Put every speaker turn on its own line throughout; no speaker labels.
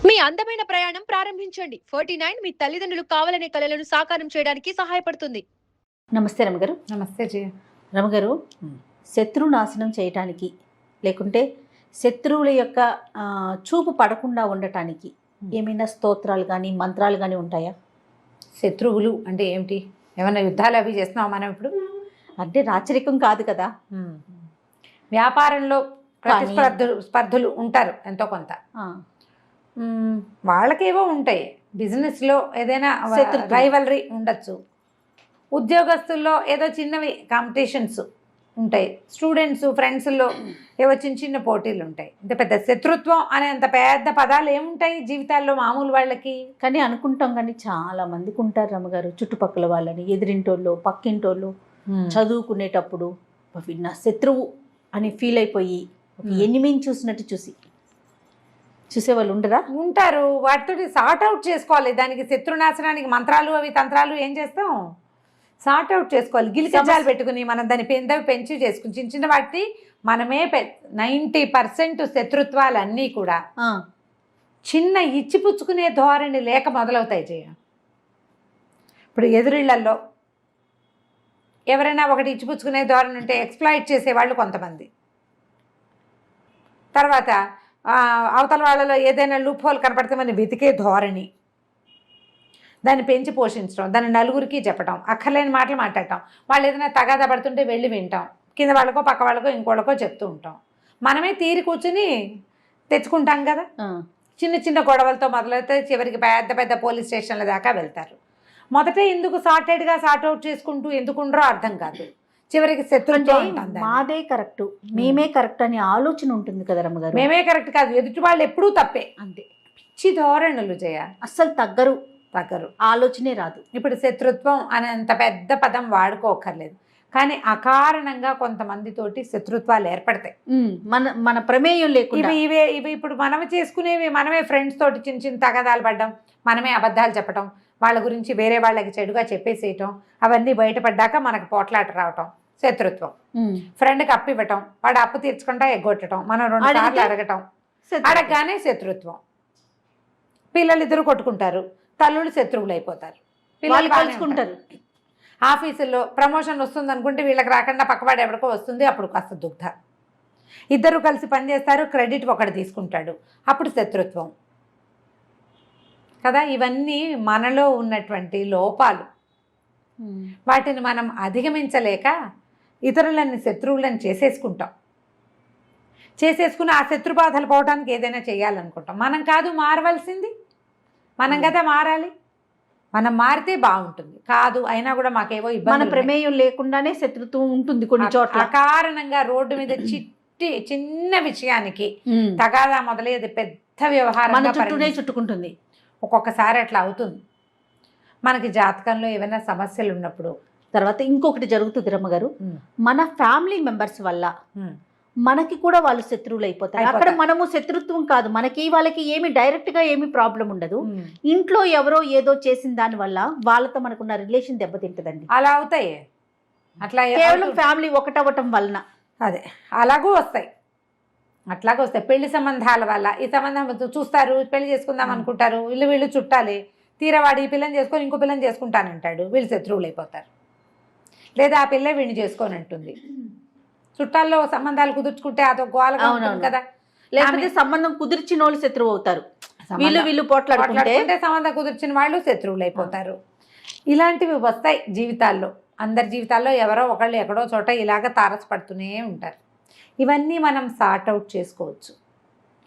మీ అందమైన ప్రయాణం ప్రారంభించండి. 49 మీ తల్లిదండ్రులు కావాలనే కలలను సాకారం చేయడానికి సహాయపడుతుంది.
నమస్తే రమగారు.
నమస్తే జయ.
రమగారు, శత్రు నాశనం చేయటానికి లేకుంటే శత్రువుల యొక్క చూపు పడకుండా ఉండటానికి ఏమైనా స్తోత్రాలు కానీ మంత్రాలు కానీ ఉంటాయా?
శత్రువులు అంటే ఏమిటి? ఏమైనా యుద్ధాలు అవి చేస్తున్నావా మనం ఇప్పుడు?
అంటే రాచరికం కాదు కదా.
వ్యాపారంలో స్పర్ధులు ఉంటారు ఎంతో కొంత. వాళ్ళకేవో ఉంటాయి. బిజినెస్లో ఏదైనా రైవలరీ ఉండొచ్చు. ఉద్యోగస్తుల్లో ఏదో చిన్నవి కాంపిటీషన్స్ ఉంటాయి. స్టూడెంట్స్ ఫ్రెండ్స్లో ఏవో చిన్న చిన్న పోటీలు ఉంటాయి. అంటే పెద్ద శత్రుత్వం అనే అంత పెద్ద పదాలు ఏముంటాయి జీవితాల్లో మామూలు వాళ్ళకి?
కానీ అనుకుంటాం, కానీ చాలా మందికి ఉంటారు రమ్మగారు, చుట్టుపక్కల వాళ్ళని, ఎదిరింటోళ్ళు, పక్కింటోళ్ళు, చదువుకునేటప్పుడు నా శత్రువు అని ఫీల్ అయిపోయి ఎనిమిని చూసినట్టు చూసేవాళ్ళు ఉండరా?
ఉంటారు. వాటితో సార్ట్ అవుట్ చేసుకోవాలి. దానికి శత్రునాశనానికి మంత్రాలు అవి తంత్రాలు ఏం చేస్తాం? సార్ట్ అవుట్ చేసుకోవాలి. గిలికజాలు పెట్టుకుని మనం దాన్ని పెంచి చేసుకుని చిన్న చిన్న వాటి మనమే 90% శత్రుత్వాలన్నీ కూడా చిన్న ఇచ్చిపుచ్చుకునే ధోరణి లేక మొదలవుతాయి జయ. ఇప్పుడు ఎదురిళ్లలో ఎవరైనా ఒకటి ఇచ్చిపుచ్చుకునే ధోరణి ఉంటే ఎక్స్ప్లాయిట్ చేసేవాళ్ళు కొంతమంది. తర్వాత అవతల వాళ్ళలో ఏదైనా లూప్ హోల్ కనపడితే మనం వెతికే ధోరణి, దాన్ని పెంచి పోషించడం, దాన్ని నలుగురికి చెప్పడం, అక్కర్లేని మాటలు మాట్లాడటం, వాళ్ళు ఏదైనా తగాదా పడుతుంటే వెళ్ళి వింటాం, కింద వాళ్ళకో పక్క వాళ్ళకో ఇంకోళ్ళకో చెప్తూ ఉంటాం. మనమే తీరి కూర్చుని తెచ్చుకుంటాం కదా. చిన్న చిన్న గొడవలతో మొదలైతే చివరికి పెద్ద పెద్ద పోలీస్ స్టేషన్ల దాకా వెళ్తారు. మొదటే ఎందుకు సార్టెడ్గా సార్ట్ అవుట్ చేసుకుంటూ ఎందుకుండ్రో అర్థం కాదు. చివరికి శత్రుత్వం
మాదే కరెక్ట్, మేమే కరెక్ట్ అనే ఆలోచన ఉంటుంది కదా రమ్మగారు.
మేమే కరెక్ట్ కాదు, ఎదుటి వాళ్ళు ఎప్పుడూ తప్పే. అంతే పిచ్చి ధోరణులు జయ.
అస్సలు తగ్గరు, ఆలోచనే రాదు.
ఇప్పుడు శత్రుత్వం అనేంత పెద్ద పదం వాడుకోకర్లేదు, కానీ అకారణంగా కొంతమందితోటి శత్రుత్వాలు ఏర్పడతాయి.
మన ప్రమేయం లేకుండా
ఇవి ఇప్పుడు మనం చేసుకునేవి. మనమే ఫ్రెండ్స్ తోటి చిన్న చిన్న తగాదాలు పడ్డం, మనమే అబద్ధాలు చెప్పడం, వాళ్ళ గురించి వేరే వాళ్ళకి చెడుగా చెప్పేసేయటం, అవన్నీ బయటపడ్డాక మనకు పోట్లాట రావటం శత్రుత్వం. ఫ్రెండ్కి అప్పు ఇవ్వటం, వాడు అప్పు తీర్చకుండా ఎగ్గొట్టడం, మనం 2 సార్లు అడగటం, అడగగానే శత్రుత్వం. పిల్లలిద్దరూ కొట్టుకుంటారు, తల్లులు శత్రువులు అయిపోతారు, పిల్లలు కలుసుకుంటారు. ఆఫీసుల్లో ప్రమోషన్ వస్తుంది అనుకుంటే వీళ్ళకి రాకుండా పక్కవాడు ఎవరికో వస్తుంది, అప్పుడు కాస్త దుగ్ధ. ఇద్దరు కలిసి పనిచేస్తారు, క్రెడిట్ ఒకటి తీసుకుంటాడు, అప్పుడు శత్రుత్వం కదా. ఇవన్నీ మనలో ఉన్నటువంటి లోపాలు. వాటిని మనం అధిగమించలేక ఇతరులని శత్రువులను చేసేసుకుని ఆ శత్రుబాధలు పోవడానికి ఏదైనా చేయాలనుకుంటాం. మనం కాదు మారవలసింది, మనం కదా మారాలి. మనం మారితే బాగుంటుంది. కాదు అయినా కూడా మాకేవో ఇబ్బంది,
మన ప్రమేయం లేకుండానే శత్రుత్వం ఉంటుంది కొన్ని చోట్ల.
అకారణంగా రోడ్డు మీద చిన్న విషయానికి తగాదా మొదలయ్యేది పెద్ద వ్యవహారం
చుట్టుకుంటుంది.
ఒక్కొక్కసారి అట్లా అవుతుంది. మనకి జాతకంలో ఏమైనా సమస్యలు ఉన్నప్పుడు
తర్వాత ఇంకొకటి జరుగుతుంది రమ్మగారు, మన ఫ్యామిలీ మెంబర్స్ వల్ల మనకి కూడా వాళ్ళు శత్రువులు అయిపోతారు. అక్కడ మనము శత్రుత్వం కాదు, మనకి వాళ్ళకి ఏమి డైరెక్ట్ గా ఏమి ప్రాబ్లం ఉండదు. ఇంట్లో ఎవరో ఏదో చేసిన దాని వల్ల వాళ్ళతో మనకున్న రిలేషన్ దెబ్బతింటదండి.
అలా అవుతాయి. అట్లా
కేవలం ఫ్యామిలీ ఒకటవటం వలన
అదే అలాగూ వస్తాయి. అట్లాగే వస్తాయి పెళ్లి సంబంధాల వల్ల. ఈ సంబంధం చూస్తారు, పెళ్లి చేసుకుందాం అనుకుంటారు, వీళ్ళు చుట్టాలి, తీరవాడు ఈ పిల్లని చేసుకొని ఇంకో పిల్లని చేసుకుంటానంటాడు, వీళ్ళు శత్రువులు అయిపోతారు. లేదా ఆ పిల్ల వీడిని చేసుకొని అంటుంది. చుట్టాల్లో సంబంధాలు కుదుర్చుకుంటే అదొక గోలగా ఉంటుంది కదా.
లేకపోతే సంబంధం కుదిర్చిన వాళ్ళు శత్రువు అవుతారు, వీళ్ళు పోట్లాడుకుంటే
సంబంధం కుదిర్చిన వాళ్ళు శత్రువులు అయిపోతారు. ఇలాంటివి వస్తాయి జీవితాల్లో. అందరి జీవితాల్లో ఎవరో ఒకళ్ళు ఎక్కడో చోట ఇలాగ తారసపడుతూనే ఉంటారు. ఇవన్నీ మనం సార్ట్ అవుట్ చేసుకోవచ్చు,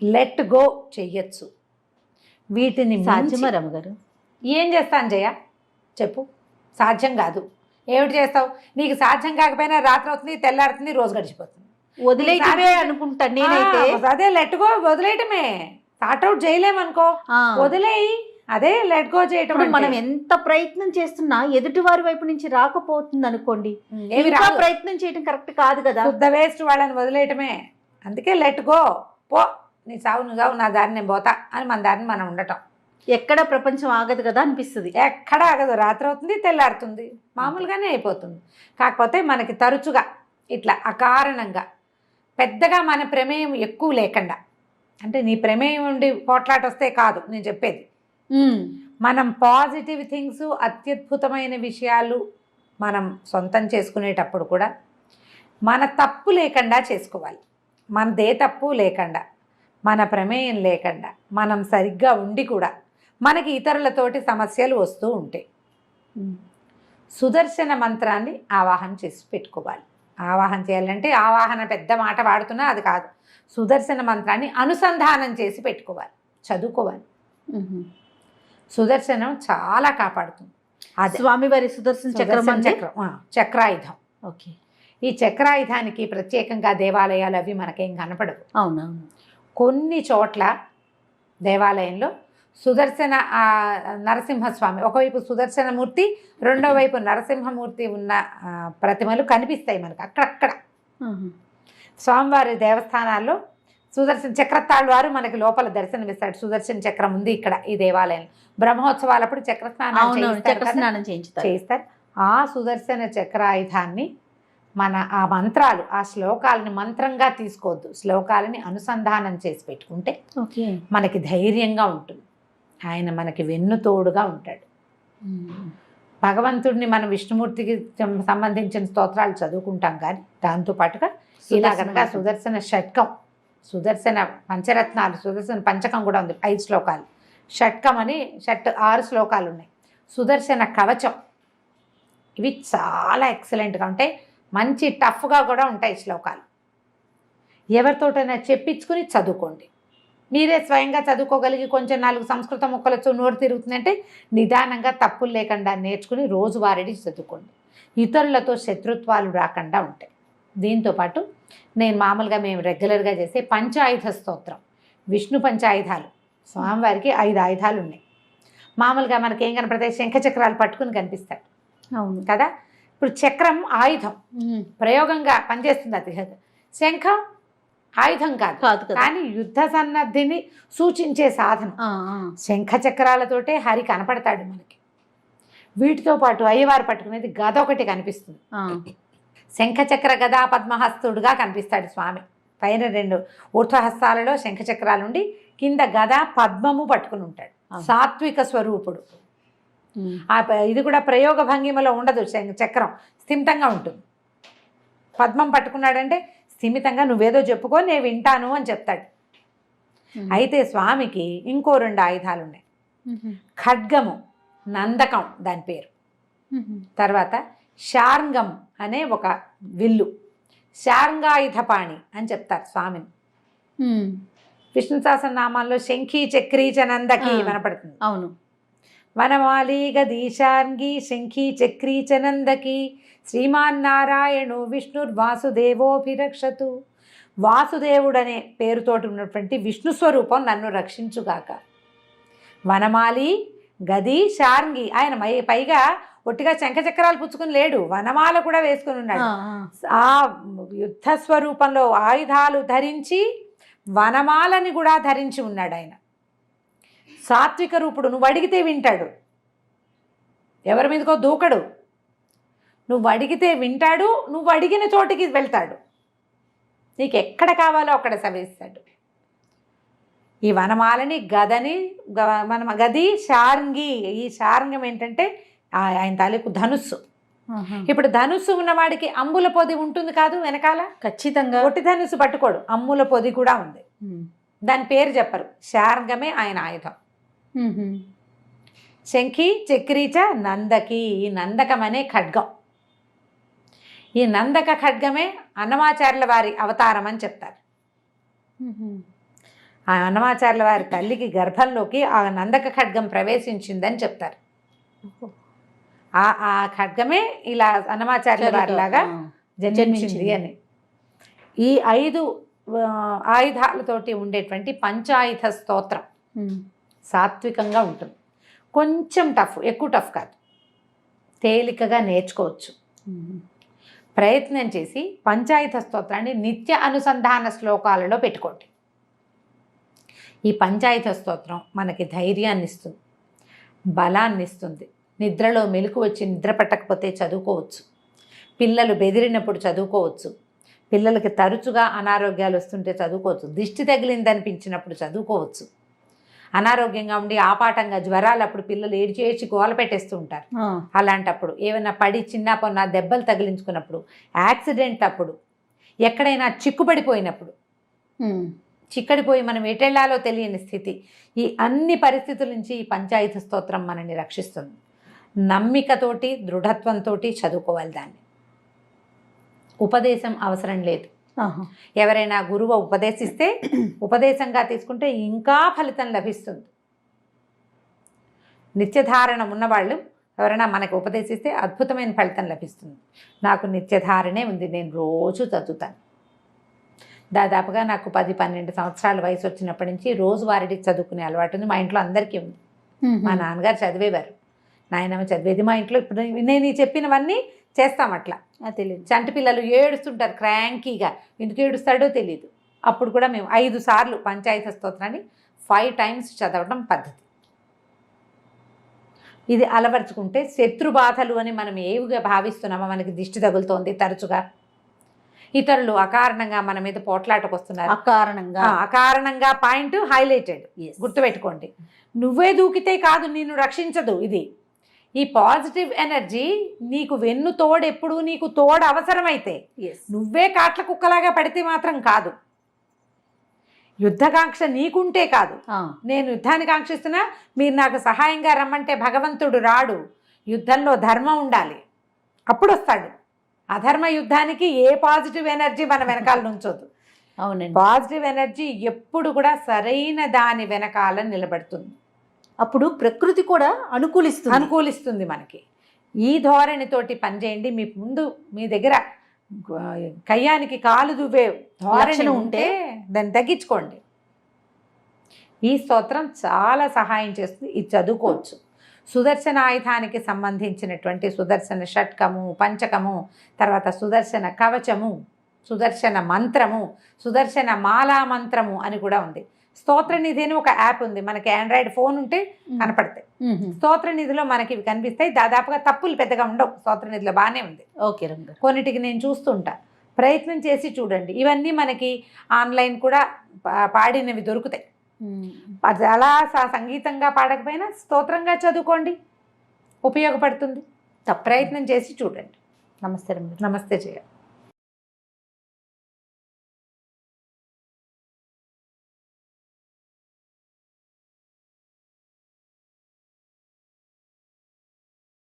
లెట్ గో చెయ్యొచ్చు. వీటిని
సాధ్యమా రమ్మగారు?
ఏం చేస్తాను జయ చెప్పు? సాధ్యం కాదు. ఏమిటి చేస్తావు? నీకు సాధ్యం కాకపోయినా రాత్రి అవుతుంది, తెల్లారుతుంది, రోజు గడిచిపోతుంది.
వదిలేయటమే అనుకుంటాను నేనైతే.
అదే లెట్ గో, వదిలేయటమే. సార్ట్ అవుట్ చేయలేమనుకో, వదిలేయి. అదే లెట్ గో చేయటం.
మనం ఎంత ప్రయత్నం చేస్తున్నా ఎదుటి వారి వైపు నుంచి రాకపోతుంది అనుకోండి, ప్రయత్నం చేయటం కరెక్ట్ కాదు కదా.
శుద్ధ వేస్ట్ వాళ్ళని వదిలేయటమే. అందుకే లెట్ గో, పో, నీ సావు నువ్వు సావు, నా దారిని నేను పోతా అని మన దారిని మనం ఉండటం.
ఎక్కడ ప్రపంచం ఆగదు కదా అనిపిస్తుంది.
ఎక్కడ ఆగదు. రాత్రి అవుతుంది, తెల్లారుతుంది, మామూలుగానే అయిపోతుంది. కాకపోతే మనకి తరచుగా ఇట్లా అకారణంగా పెద్దగా మన ప్రమేయం ఎక్కువ లేకుండా అంటే నీ ప్రమేయం ఉండి పోట్లాట వస్తే కాదు నేను చెప్పేది. మనం పాజిటివ్ థింగ్స్, అత్యద్భుతమైన విషయాలు మనం సొంతం చేసుకునేటప్పుడు కూడా మన తప్పు లేకుండా చేసుకోవాలి. మనదే తప్పు లేకుండా, మన ప్రమేయం లేకుండా, మనం సరిగ్గా ఉండి కూడా మనకి ఇతరులతోటి సమస్యలు వస్తూ ఉంటాయి. సుదర్శన మంత్రాన్ని ఆవాహన చేసి పెట్టుకోవాలి. ఆవాహన చేయాలంటే ఆవాహన పెద్ద మాట వాడుతున్నా అది కాదు. సుదర్శన మంత్రాన్ని అనుసంధానం చేసి పెట్టుకోవాలి, చదువుకోవాలి. సుదర్శనం చాలా కాపాడుతుంది. అది
స్వామివారి సుదర్శన చక్రం
చక్రాయుధం.
ఓకే.
ఈ చక్రాయుధానికి ప్రత్యేకంగా దేవాలయాలు అవి మనకేం కనపడవు.
అవునవును.
కొన్ని చోట్ల దేవాలయంలో సుదర్శన నరసింహస్వామి, ఒకవైపు సుదర్శనమూర్తి, రెండో వైపు నరసింహమూర్తి ఉన్న ప్రతిమలు కనిపిస్తాయి మనకు అక్కడక్కడ. స్వామివారి దేవస్థానాల్లో సుదర్శన చక్రతాళ్వారు మనకి లోపల దర్శనమిస్తాడు. సుదర్శన చక్రం ఉంది ఇక్కడ ఈ దేవాలయంలో. బ్రహ్మోత్సవాలప్పుడు
చక్రస్నానం
చేయిస్తారు. ఆ సుదర్శన చక్రాయుధాన్ని మన ఆ మంత్రాలు, ఆ శ్లోకాలని మంత్రంగా తీసుకోవద్దు, శ్లోకాలని అనుసంధానం చేసి పెట్టుకుంటే మనకి ధైర్యంగా ఉంటుంది. ఆయన మనకి వెన్నుతోడుగా ఉంటాడు. భగవంతుడిని మనం విష్ణుమూర్తికి సంబంధించిన స్తోత్రాలు చదువుకుంటాం, కానీ దాంతోపాటుగా ఇలా కనుక సుదర్శన షట్కం, సుదర్శన పంచరత్నాలు, సుదర్శన పంచకం కూడా ఉంది, 5 శ్లోకాలు. షట్కం అని 6 శ్లోకాలు ఉన్నాయి. సుదర్శన కవచం, ఇవి చాలా ఎక్సలెంట్గా ఉంటాయి. మంచి టఫ్గా కూడా ఉంటాయి శ్లోకాలు. ఎవరితోటైనా చెప్పించుకుని చదువుకోండి. మీరే స్వయంగా చదువుకోగలిగి కొంచెం 4 సంస్కృత ముక్కలతో నోరు తిరుగుతుందంటే నిదానంగా తప్పులు లేకుండా నేర్చుకుని రోజువారీ చదువుకోండి. ఇతరులతో శత్రుత్వాలు రాకుండా ఉంటాయి. దీంతోపాటు నేను మామూలుగా మేము రెగ్యులర్గా చేసే పంచాయుధ స్తోత్రం, విష్ణు పంచాయుధాలు. స్వామివారికి 5 ఆయుధాలు ఉన్నాయి. మామూలుగా మనకి ఏం కనపడతాయి, శంఖచక్రాలు పట్టుకుని కనిపిస్తాడు. అవును కదా. ఇప్పుడు చక్రం ఆయుధం, ప్రయోగంగా పనిచేస్తుంది. అది శంఖం ఆయుధం కాదు, కానీ యుద్ధ సన్నద్ధిని సూచించే సాధనం. శంఖ చక్రాలతోటే హరి కనపడతాడు మనకి. వీటితో పాటు అయ్యవారు పట్టుకునేది గద ఒకటి కనిపిస్తుంది. శంఖచక్ర గదా పద్మహస్తుడుగా కనిపిస్తాడు స్వామి. పైన 2 ఊర్ధ్వహస్తాలలో శంఖచక్రాలు ఉండి కింద గద పద్మము పట్టుకుని ఉంటాడు. సాత్విక స్వరూపుడు. ఇది కూడా ప్రయోగ భంగిమలో ఉండదు. చక్రం స్థిమితంగా ఉంటుంది. పద్మం పట్టుకున్నాడంటే స్థిమితంగా నువ్వేదో చెప్పుకో నేను వింటాను అని చెప్తాడు. అయితే స్వామికి ఇంకో 2 ఆయుధాలు ఉన్నాయి. ఖడ్గము, నందకం దాని పేరు. తర్వాత శార్ంగం అనే ఒక విల్లు, శార్ంగాయుధపాణి అని చెప్తారు స్వామిని. విష్ణు సహస్రనామాల్లో శంఖీ చక్రీ చ నందకి వినపడుతుంది. అవును. వనమాలి గదీశార్ంగి శంఖీ చక్రీ చ నందకి శ్రీమాన్నారాయణు విష్ణుర్వాసుదేవోభిరక్షతు. వాసుదేవుడనే పేరుతోటి ఉన్నటువంటి విష్ణు స్వరూపం నన్ను రక్షించుగాక. వనమాలి గది శార్ంగి, ఆయన పైగా ఒట్టిగా శంఖచక్రాలు పుచ్చుకుని లేడు, వనమాల కూడా వేసుకుని ఉన్నాడు. ఆ యుద్ధ స్వరూపంలో ఆయుధాలు ధరించి వనమాలని కూడా ధరించి ఉన్నాడు ఆయన. సాత్విక రూపుడు. నువ్వు అడిగితే వింటాడు, ఎవరి మీదకో దూకడు. నువ్వు అడిగితే వింటాడు, నువ్వు అడిగిన చోటికి వెళ్తాడు, నీకు ఎక్కడ కావాలో అక్కడ సవిస్తాడు. ఈ వనమాలని గదని గది శార్ంగి. ఈ శార్ంగం ఏంటంటే ఆయన తాలూకు ధనుస్సు. ఇప్పుడు ధనుస్సు ఉన్నవాడికి అమ్ముల పొది ఉంటుంది కాదు వెనకాల, ఖచ్చితంగా ఒట్టి ధనుస్సు పట్టుకోడు, అమ్ముల పొది కూడా ఉంది. దాని పేరు చెప్పరు, శార్ంగమే ఆయన ఆయుధం. శంఖి చక్రీచ నందకి. ఈ నందకం అనే ఖడ్గం. ఈ నందక ఖడ్గమే అన్నమాచార్యుల వారి అవతారం అని చెప్తారు. ఆ అన్నమాచార్యుల వారి తల్లికి గర్భంలోకి ఆ నందక ఖడ్గం ప్రవేశించిందని చెప్తారు. ఆ ఖడ్గమే ఇలా అన్నమాచార్యుల వారిలాగా జన్మించింది అని. ఈ 5 ఆయుధాలతోటి ఉండేటువంటి పంచాయుధ స్తోత్రం సాత్వికంగా ఉంటుంది. కొంచెం టఫ్, ఎక్కువ టఫ్ కాదు, తేలికగా నేర్చుకోవచ్చు. ప్రయత్నం చేసి పంచాయుధ స్తోత్రాన్ని నిత్య అనుసంధాన శ్లోకాలలో పెట్టుకోండి. ఈ పంచాయుధ స్తోత్రం మనకి ధైర్యాన్ని ఇస్తుంది, బలాన్ని ఇస్తుంది. నిద్రలో మెలకు వచ్చి నిద్ర పట్టకపోతే చదువుకోవచ్చు, పిల్లలు బెదిరినప్పుడు చదువుకోవచ్చు, పిల్లలకి తరచుగా అనారోగ్యాలు వస్తుంటే చదువుకోవచ్చు, దిష్టి తగిలింది అనిపించినప్పుడు చదువుకోవచ్చు. అనారోగ్యంగా ఉండి ఆపాటంగా జ్వరాలు అప్పుడు పిల్లలు ఏడ్చి గోల పెట్టేస్తూ ఉంటారు. అలాంటప్పుడు ఏమైనా పడి చిన్న పొన్న దెబ్బలు తగిలించుకున్నప్పుడు, యాక్సిడెంట్ అప్పుడు, ఎక్కడైనా చిక్కుపడిపోయినప్పుడు, చిక్కడిపోయి మనం ఎటెళ్లాలో తెలియని స్థితి, ఈ అన్ని పరిస్థితుల నుంచి ఈ పంచాయతీ స్తోత్రం మనల్ని రక్షిస్తుంది. నమ్మికతోటి దృఢత్వంతో చదువుకోవాలి దాన్ని. ఉపదేశం అవసరం లేదు. ఎవరైనా గురువు ఉపదేశిస్తే ఉపదేశంగా తీసుకుంటే ఇంకా ఫలితం లభిస్తుంది. నిత్యధారణ ఉన్నవాళ్ళు ఎవరైనా మనకు ఉపదేశిస్తే అద్భుతమైన ఫలితం లభిస్తుంది. నాకు నిత్యధారణే ఉంది, నేను రోజు చదువుతాను. దాదాపుగా నాకు 10-12 సంవత్సరాల వయసు వచ్చినప్పటి నుంచి రోజువారీ చదువుకునే అలవాటు ఉంది. మా ఇంట్లో అందరికీ ఉంది. మా నాన్నగారు చదివేవారు, నాయనమ్మ చదివేది. మా ఇంట్లో ఇప్పుడు నేను ఈ చెప్పినవన్నీ చేస్తాం. అట్లా తెలియదు. చంటి పిల్లలు ఏడుస్తుంటారు క్రాంకీగా, ఎందుకు ఏడుస్తాడో తెలియదు. అప్పుడు కూడా మేము 5 సార్లు పంచాయతీ స్తోత్రాన్ని 5 times చదవడం పద్ధతి. ఇది అలవర్చుకుంటే శత్రు బాధలు అని మనం ఏవిగా భావిస్తున్నామో, మనకి దిష్టి తగులుతోంది తరచుగా, ఇతరులు అకారణంగా మన మీద పోట్లాటకు వస్తున్నారు, అకారణంగా పాయింట్ హైలైటెడ్, గుర్తుపెట్టుకోండి. నువ్వే దూకితే కాదు, నిన్ను రక్షించదు. ఇది ఈ పాజిటివ్ ఎనర్జీ నీకు వెన్ను తోడు, ఎప్పుడు నీకు తోడు అవసరమైతే, నువ్వే కాట్ల కుక్కలాగా పడితే మాత్రం కాదు. యుద్ధకాంక్ష నీకుంటే కాదు. నేను యుద్ధాన్ని కాంక్షిస్తున్నా, మీరు నాకు సహాయంగా రమ్మంటే భగవంతుడు రాడు. యుద్ధంలో ధర్మం ఉండాలి, అప్పుడు వస్తాడు. అధర్మ యుద్ధానికి ఏ పాజిటివ్ ఎనర్జీ మన వెనకాల నుంచోదు.
అవునండి.
పాజిటివ్ ఎనర్జీ ఎప్పుడు కూడా సరైన దాని వెనకాల నిలబడుతుంది.
అప్పుడు ప్రకృతి కూడా అనుకూలిస్తుంది
మనకి. ఈ ధోరణితోటి పనిచేయండి. మీ ముందు మీ దగ్గర కయ్యానికి కాలు దువ్వే ధోరణి ఉంటే దాన్ని తగ్గించుకోండి. ఈ స్తోత్రం చాలా సహాయం చేస్తుంది. ఇది చదువుకోవచ్చు. సుదర్శన ఆయుధానికి సంబంధించినటువంటి సుదర్శన షట్కము, పంచకము, తర్వాత సుదర్శన కవచము, సుదర్శన మంత్రము, సుదర్శన మాలా మంత్రము అని కూడా ఉంది. స్తోత్రనిధి అని ఒక యాప్ ఉంది, మనకి ఆండ్రాయిడ్ ఫోన్ ఉంటే కనపడతాయి. స్తోత్రనిధిలో మనకి ఇవి కనిపిస్తాయి. దాదాపుగా తప్పులు పెద్దగా ఉండవు. స్తోత్రనిధిలో బాగానే ఉంది.
ఓకే,
కొన్నిటికి నేను చూస్తుంటా, ప్రయత్నం చేసి చూడండి. ఇవన్నీ మనకి ఆన్లైన్ కూడా పాడినవి దొరుకుతాయి. అలా సంగీతంగా పాడకపోయినా స్తోత్రంగా చదువుకోండి, ఉపయోగపడుతుంది. ప్రయత్నం చేసి చూడండి.
నమస్తే.
నమస్తే చేయాలి.